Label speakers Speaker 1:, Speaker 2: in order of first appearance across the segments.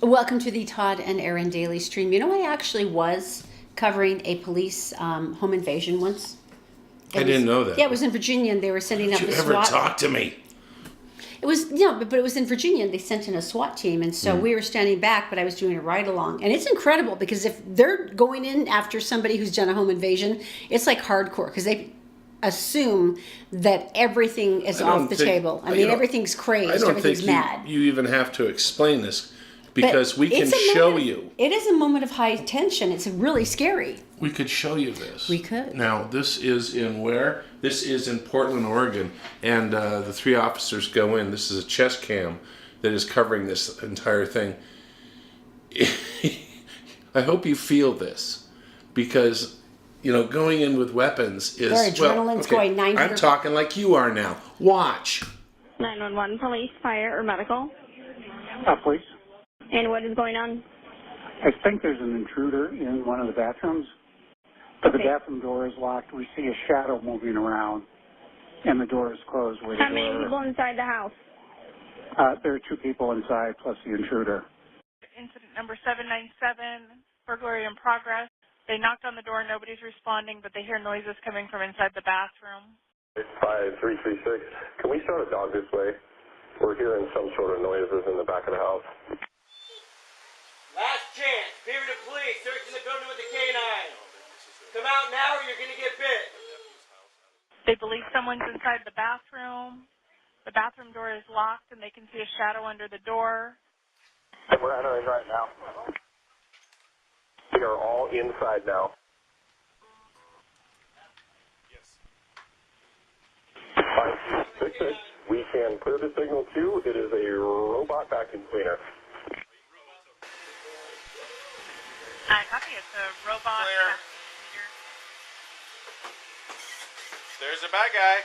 Speaker 1: Welcome to the Todd and Erin daily stream. You know, I actually was covering a police home invasion once.
Speaker 2: I didn't know that.
Speaker 1: Yeah, it was in Virginia, and they were sending up the SWAT.
Speaker 2: Did you ever talk to me?
Speaker 1: It was, but it was in Virginia, and they sent in a SWAT team, and so we were standing back, but I was doing a ride along. And it's incredible, because if they're going in after somebody who's done a home invasion, it's like hardcore, because they assume that everything is off the table. I mean, everything's crazed, everything's mad.
Speaker 2: You even have to explain this, because we can show you.
Speaker 1: It is a moment of high tension. It's really scary.
Speaker 2: We could show you this.
Speaker 1: We could.
Speaker 2: Now, this is in where? This is in Portland, Oregon. And the 3 officers go in. This is a chest cam that is covering this entire thing. I hope you feel this. Because, going in with weapons is...
Speaker 1: Their adrenaline's going 900...
Speaker 2: I'm talking like you are now. Watch.
Speaker 3: 911, police, fire, or medical?
Speaker 4: Police.
Speaker 3: And what is going on?
Speaker 4: I think there's an intruder in one of the bathrooms, but the bathroom door is locked. We see a shadow moving around, and the door is closed.
Speaker 3: How many people inside the house?
Speaker 4: There are 2 people inside, plus the intruder.
Speaker 5: Incident number 797, burglary in progress. They knocked on the door, nobody's responding, but they hear noises coming from inside the bathroom.
Speaker 6: 5336, can we start a dog this way? We're hearing some sort of noises in the back of the house.
Speaker 7: Last chance. Fever to police. Searching the building with the canine. Come out now or you're going to get bit.
Speaker 5: They believe someone's inside the bathroom. The bathroom door is locked and they can see a shadow under the door.
Speaker 6: We're entering right now. We are all inside now. Yes. 5266. We can clear the signal too. It is a robot vacuum cleaner.
Speaker 5: I copy. It's a robot.
Speaker 8: Clear. There's a bad guy.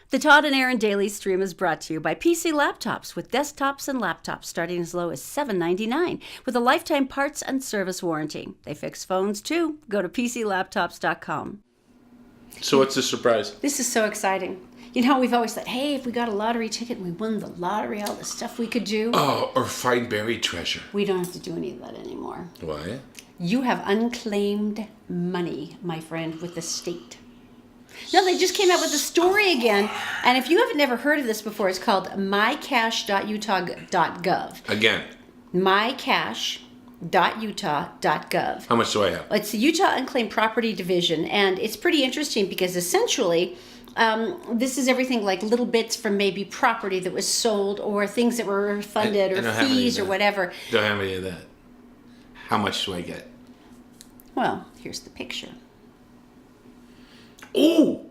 Speaker 1: The Todd and Erin daily stream is brought to you by PC Laptops, with desktops and laptops starting as low as $7.99 with a lifetime parts and service warranty. They fix phones too. Go to PCLaptops.com.
Speaker 2: So what's the surprise?
Speaker 1: This is so exciting. You know, we've always thought, hey, if we got a lottery ticket and we won the lottery, all the stuff we could do.
Speaker 2: Oh, or find buried treasure.
Speaker 1: We don't have to do any of that anymore.
Speaker 2: Why?
Speaker 1: You have unclaimed money, my friend, with the state. No, they just came out with a story again. And if you haven't never heard of this before, it's called mycash.utah.gov.
Speaker 2: Again.
Speaker 1: mycash.utah.gov.
Speaker 2: How much do I have?
Speaker 1: It's the Utah Unclaimed Property Division, and it's pretty interesting because essentially this is everything like little bits from maybe property that was sold or things that were funded or fees or whatever.
Speaker 2: Don't have any of that. How much do I get?
Speaker 1: Well, here's the picture.
Speaker 2: Ooh!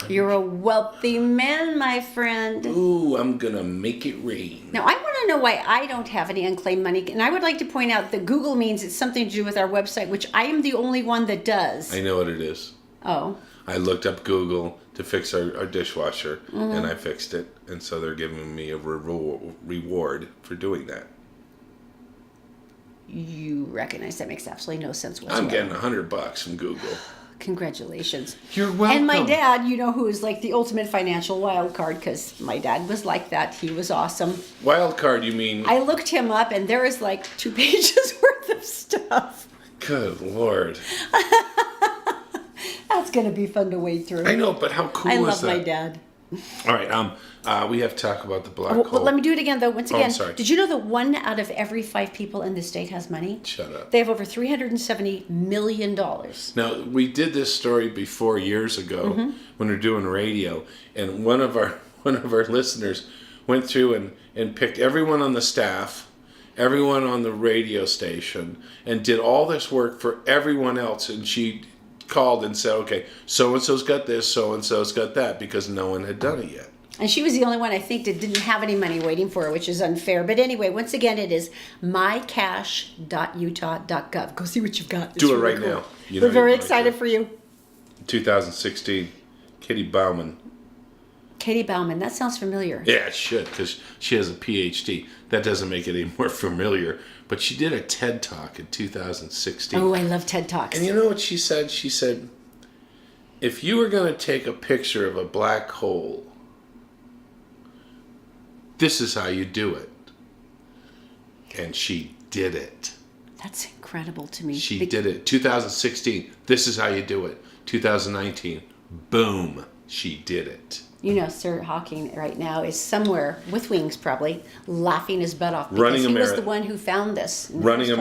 Speaker 1: You're a wealthy man, my friend.
Speaker 2: Ooh, I'm gonna make it rain.
Speaker 1: Now, I want to know why I don't have any unclaimed money. And I would like to point out that Google means it's something to do with our website, which I am the only one that does.
Speaker 2: I know what it is.
Speaker 1: Oh.
Speaker 2: I looked up Google to fix our dishwasher, and I fixed it. And so they're giving me a reward for doing that.
Speaker 1: You recognize that makes absolutely no sense whatsoever.
Speaker 2: I'm getting $100 from Google.
Speaker 1: Congratulations.
Speaker 2: You're welcome.
Speaker 1: And my dad, who is like the ultimate financial wild card, because my dad was like that. He was awesome.
Speaker 2: Wild card, you mean?
Speaker 1: I looked him up, and there is like 2 pages worth of stuff.
Speaker 2: Good Lord.
Speaker 1: That's going to be fun to wade through.
Speaker 2: I know, but how cool is that?
Speaker 1: I love my dad.
Speaker 2: All right, we have to talk about the black hole.
Speaker 1: Let me do it again, though. Once again,
Speaker 2: I'm sorry.
Speaker 1: Did you know that 1 out of every 5 people in the state has money?
Speaker 2: Shut up.
Speaker 1: They have over $370 million.
Speaker 2: Now, we did this story before years ago when we were doing radio, and one of our listeners went through and picked everyone on the staff, everyone on the radio station, and did all this work for everyone else, and she called and said, okay, so-and-so's got this, so-and-so's got that, because no one had done it yet.
Speaker 1: And she was the only one, I think, that didn't have any money waiting for her, which is unfair. But anyway, once again, it is mycash.utah.gov. Go see what you've got. It's
Speaker 2: Do it
Speaker 1: really
Speaker 2: right
Speaker 1: cool.
Speaker 2: now.
Speaker 1: We're very excited for you.
Speaker 2: 2016, Katie Bauman.
Speaker 1: Katie Bauman, that sounds familiar.
Speaker 2: Yeah, it should, because she has a PhD. That doesn't make it any more familiar. But she did a TED Talk in 2016.
Speaker 1: Oh, I love TED Talks.
Speaker 2: And you know what she said? She said, if you were going to take a picture of a black hole This is how you do it. And she did it.
Speaker 1: That's incredible to me.
Speaker 2: She did it. 2016, this is how you do it. 2019, boom, she did it.
Speaker 1: You know, Sir Hawking right now is somewhere with wings, probably laughing his butt off because
Speaker 2: Running a
Speaker 1: he was
Speaker 2: marathon.
Speaker 1: the one who found this.
Speaker 2: Running a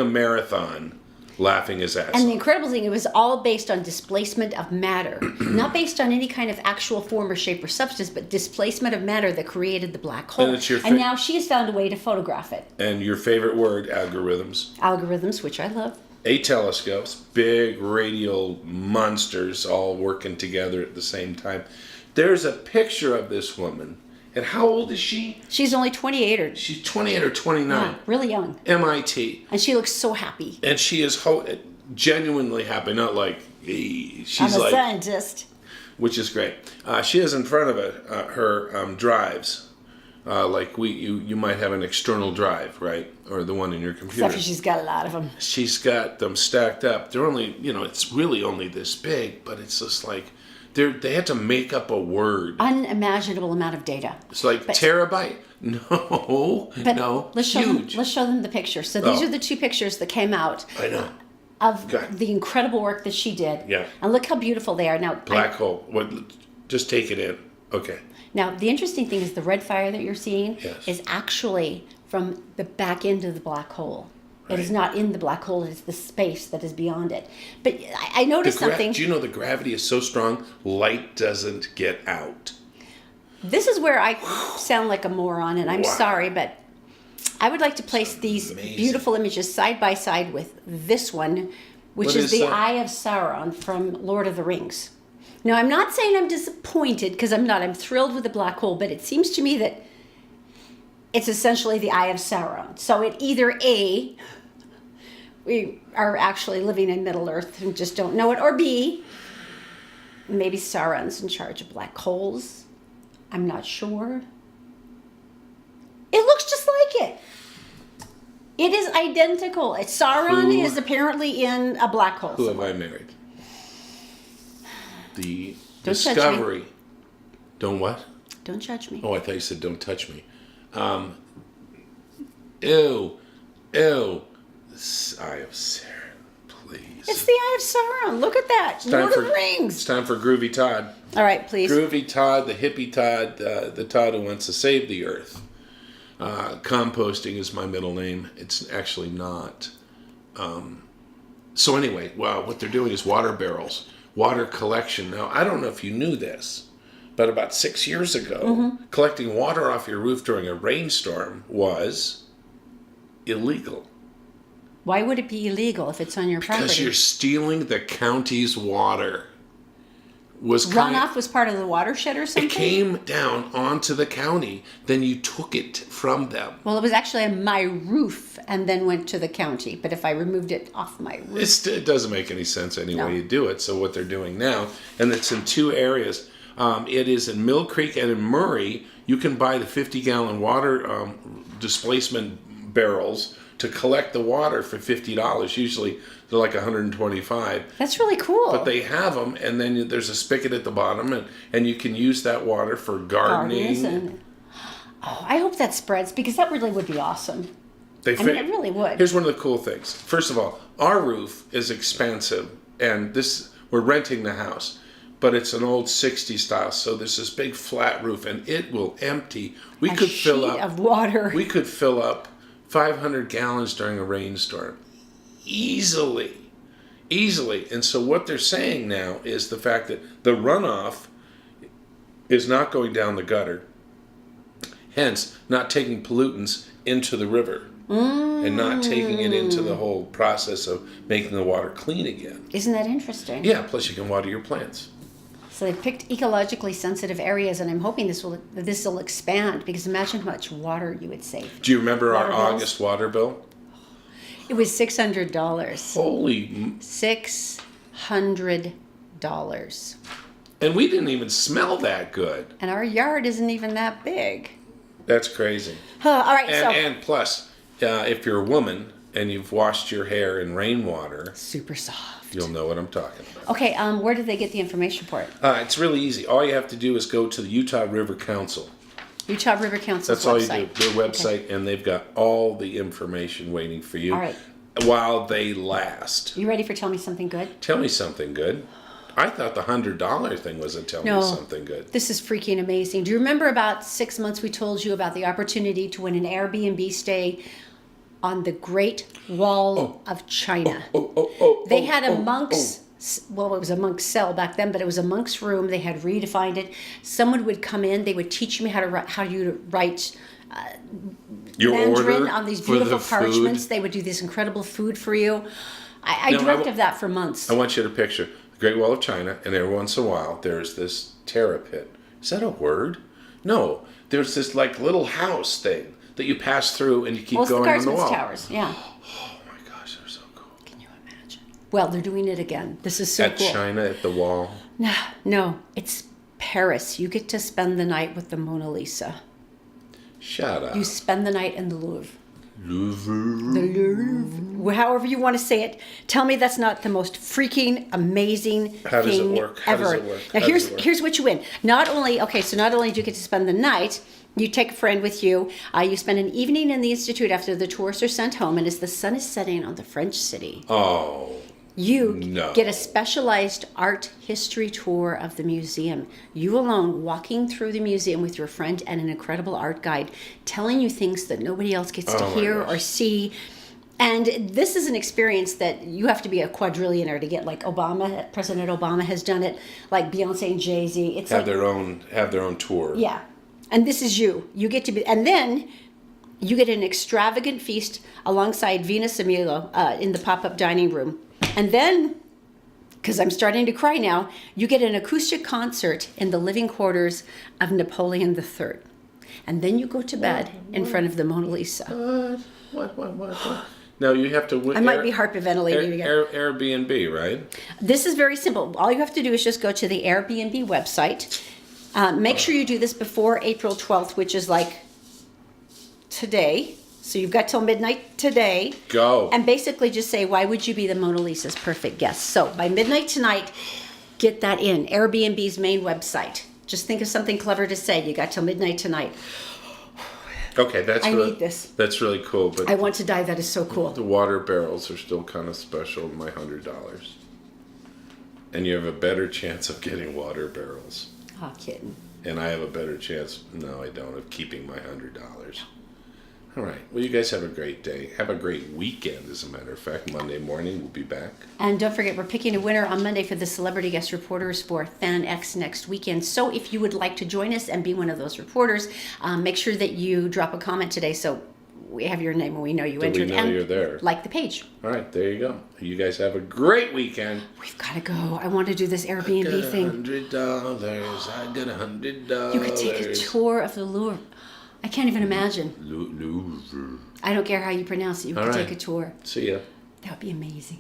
Speaker 2: marathon, laughing his ass
Speaker 1: And the
Speaker 2: off.
Speaker 1: incredible thing, it was all based on displacement of matter, not based on any kind of actual form or shape or substance, but displacement of matter that created the black hole.
Speaker 2: And it's your
Speaker 1: And now she has found a way to photograph it.
Speaker 2: And your favorite word, algorithms.
Speaker 1: Algorithms, which I love.
Speaker 2: 8 telescopes, big radial monsters all working together at the same time. There's a picture of this woman. And how old is she?
Speaker 1: She's only 28 or
Speaker 2: She's 28 or 29.
Speaker 1: yeah, really young.
Speaker 2: MIT.
Speaker 1: And she looks so happy.
Speaker 2: And she is genuinely happy, not like, she's
Speaker 1: I'm a
Speaker 2: like,
Speaker 1: scientist.
Speaker 2: which is great. She has in front of her drives, like you might have an external drive, right? Or the one in your computer.
Speaker 1: Except for she's got a lot of them.
Speaker 2: She's got them stacked up. They're only, it's really only this big, but it's just like, they had to make up a word.
Speaker 1: Unimaginable amount of data.
Speaker 2: It's like
Speaker 1: But-
Speaker 2: terabyte? No,
Speaker 1: But
Speaker 2: no,
Speaker 1: let's show
Speaker 2: huge.
Speaker 1: them. Let's show them the pictures. So these
Speaker 2: Oh.
Speaker 1: are the two pictures that came out
Speaker 2: I know.
Speaker 1: of
Speaker 2: Okay.
Speaker 1: the incredible work that she did.
Speaker 2: Yeah.
Speaker 1: And look how beautiful they are. Now,
Speaker 2: Black hole. What? Just take it in. Okay.
Speaker 1: now the interesting thing is the red fire that you're seeing
Speaker 2: Yes.
Speaker 1: is actually from the back end of the black hole. It is
Speaker 2: Right.
Speaker 1: not in the black hole. It is the space that is beyond it. But I noticed something.
Speaker 2: Do you know the gravity is so strong, light doesn't get out?
Speaker 1: This is where I sound like a moron, and I'm
Speaker 2: Wow.
Speaker 1: sorry, but I would like to place these
Speaker 2: amazing.
Speaker 1: beautiful images side by side with this one, which
Speaker 2: What
Speaker 1: is
Speaker 2: is
Speaker 1: the
Speaker 2: that?
Speaker 1: Eye of Sauron from Lord of the Rings. Now, I'm not saying I'm disappointed, because I'm not. I'm thrilled with the black hole, but it seems to me that it's essentially the Eye of Sauron. So it either A, we are actually living in Middle Earth and just don't know it, or B, maybe Sauron's in charge of black holes. I'm not sure. It looks just like it. It is identical. Sauron
Speaker 2: Who-
Speaker 1: is apparently in a black hole.
Speaker 2: Who have
Speaker 1: somewhere.
Speaker 2: I married? The
Speaker 1: Don't judge me.
Speaker 2: discovery. Don't what?
Speaker 1: Don't judge me.
Speaker 2: Oh, I thought you said don't touch me. Ew. Eye of Sauron, please.
Speaker 1: It's the Eye of Sauron. Look at that.
Speaker 2: It's time
Speaker 1: Lord
Speaker 2: for-
Speaker 1: of the Rings.
Speaker 2: It's time for Groovy Todd.
Speaker 1: All right, please.
Speaker 2: Groovy Todd, the hippie Todd, the Todd who wants to save the earth. Composting is my middle name. It's actually not. So anyway, what they're doing is water barrels, water collection. Now, I don't know if you knew this, but about 6 years ago, collecting water off your roof during a rainstorm was illegal.
Speaker 1: Why would it be illegal if it's on your
Speaker 2: Because
Speaker 1: property?
Speaker 2: you're stealing the county's water.
Speaker 1: Runoff was part of the watershed or something?
Speaker 2: It came down onto the county, then you took it from them.
Speaker 1: Well, it was actually on my roof and then went to the county. But if I removed it off my roof...
Speaker 2: It doesn't make any sense any
Speaker 1: No.
Speaker 2: way you do it. So what they're doing now, and it's in 2 areas. It is in Mill Creek and in Murray. You can buy the 50-gallon water displacement barrels to collect the water for $50. Usually they're like $125.
Speaker 1: That's really cool.
Speaker 2: But they have them, and then there's a spigot at the bottom, and you can use that water for
Speaker 1: Gardens
Speaker 2: gardening.
Speaker 1: and... Oh, I hope that spreads because that really would be awesome.
Speaker 2: They
Speaker 1: I mean, it really would.
Speaker 2: Here's one of the cool things. First of all, our roof is expansive, and we're renting the house, but it's an old 60s style, so there's this big flat roof, and it will empty. We
Speaker 1: A
Speaker 2: could fill
Speaker 1: sheet
Speaker 2: up
Speaker 1: of water.
Speaker 2: We could fill up 500 gallons during a rainstorm, easily. And so what they're saying now is the fact that the runoff is not going down the gutter, hence not taking pollutants into the river. And not taking it into the whole process of making the water clean again.
Speaker 1: Isn't that interesting?
Speaker 2: Yeah, plus you can water your plants.
Speaker 1: So they've picked ecologically sensitive areas, and I'm hoping this will expand because imagine how much water you would save.
Speaker 2: Do you remember our
Speaker 1: Water bills?
Speaker 2: August water bill?
Speaker 1: It was $600.
Speaker 2: Holy...
Speaker 1: $600.
Speaker 2: And we didn't even smell that good.
Speaker 1: And our yard isn't even that big.
Speaker 2: That's crazy.
Speaker 1: All right, so...
Speaker 2: And plus, if you're a woman and you've washed your hair in rainwater,
Speaker 1: super soft.
Speaker 2: you'll know what I'm talking about.
Speaker 1: Okay, where did they get the information for it?
Speaker 2: It's really easy. All you have to do is go to the Utah River Council,
Speaker 1: Utah River Council's
Speaker 2: That's all you
Speaker 1: website.
Speaker 2: do. Their website, and they've got all the information waiting for you.
Speaker 1: All right.
Speaker 2: While they last.
Speaker 1: You ready for Tell Me Something Good?
Speaker 2: Tell me something good. I thought the $100 thing was a tell me something good.
Speaker 1: This is freaking amazing. Do you remember about 6 months we told you about the opportunity to win an Airbnb stay on the Great Wall of China? They had a monk's, well, it was a monk's cell back then, but it was a monk's room. They had redefined it. Someone would come in. They would teach me how to write
Speaker 2: Your
Speaker 1: Mandarin
Speaker 2: order
Speaker 1: on these
Speaker 2: for
Speaker 1: beautiful
Speaker 2: the food.
Speaker 1: parchments. They would do this incredible food for you. I dreamt of that for months.
Speaker 2: I want you to picture the Great Wall of China, and every once in a while there's this terrapin. Is that a word? No. There's this like little house thing that you pass through and you keep
Speaker 1: Well, it's
Speaker 2: going
Speaker 1: the
Speaker 2: on the
Speaker 1: Guardsman's
Speaker 2: wall.
Speaker 1: Towers, yeah.
Speaker 2: Oh my gosh, they're so cool.
Speaker 1: Can you imagine? Well, they're doing it again. This is so
Speaker 2: At
Speaker 1: cool.
Speaker 2: China, at the wall.
Speaker 1: No, it's Paris. You get to spend the night with the Mona Lisa.
Speaker 2: Shut up.
Speaker 1: You spend the night in the Louvre.
Speaker 2: Louvre.
Speaker 1: The Louvre. However you want to say it. Tell me that's not the most freaking amazing
Speaker 2: How does it
Speaker 1: thing
Speaker 2: work? How
Speaker 1: ever.
Speaker 2: does it work?
Speaker 1: Now
Speaker 2: How does it work?
Speaker 1: here's what you win. Not only do you get to spend the night, you take a friend with you. You spend an evening in the Institute after the tourists are sent home, and as the sun is setting on the French city,
Speaker 2: Oh.
Speaker 1: you
Speaker 2: No.
Speaker 1: get a specialized art history tour of the museum. You alone walking through the museum with your friend and an incredible art guide telling you things that nobody else gets to
Speaker 2: Oh my
Speaker 1: hear
Speaker 2: gosh.
Speaker 1: or see. And this is an experience that you have to be a quadrillionaire to get. Like President Obama has done it, like Beyonce and Jay-Z. It's
Speaker 2: Have
Speaker 1: like,
Speaker 2: their own tour.
Speaker 1: yeah. And this is you. You get to be, and then you get an extravagant feast alongside Venus and Milo in the pop-up dining room. And then, because I'm starting to cry now, you get an acoustic concert in the living quarters of Napoleon III. And then you go to bed in front of the Mona Lisa.
Speaker 2: What? Now you have to.
Speaker 1: I might be hyperventilating again.
Speaker 2: Airbnb, right?
Speaker 1: This is very simple. All you have to do is just go to the Airbnb website. Make sure you do this before April 12th, which is like today. So you've got till midnight today.
Speaker 2: Go.
Speaker 1: And basically just say, why would you be the Mona Lisa's perfect guest? So by midnight tonight, get that in. Airbnb's main website. Just think of something clever to say. You got till midnight tonight.
Speaker 2: Okay,
Speaker 1: I need this.
Speaker 2: That's really cool. But
Speaker 1: I want to die. That is so cool.
Speaker 2: the water barrels are still kind of special. My $100, and you have a better chance of getting water barrels.
Speaker 1: Oh, kidding.
Speaker 2: And I have a better chance. No, I don't. Of keeping my $100. All right. Well, you guys have a great day. Have a great weekend, as a matter of fact. Monday morning, we'll be back.
Speaker 1: And don't forget, we're picking a winner on Monday for the Celebrity Guest Reporters for Fan X next weekend. So if you would like to join us and be one of those reporters, make sure that you drop a comment today so we have your name and we know you entered.
Speaker 2: We know
Speaker 1: and
Speaker 2: you're there.
Speaker 1: like the page.
Speaker 2: All right. There you go. You guys have a great weekend.
Speaker 1: We've got to go. I want to do this Airbnb thing.
Speaker 2: $100. I got $100.
Speaker 1: You could take a tour of the Louvre. I can't even imagine.
Speaker 2: Louvre.
Speaker 1: I don't care how you pronounce it. You could
Speaker 2: All right.
Speaker 1: take a tour.
Speaker 2: See ya.
Speaker 1: That would be amazing.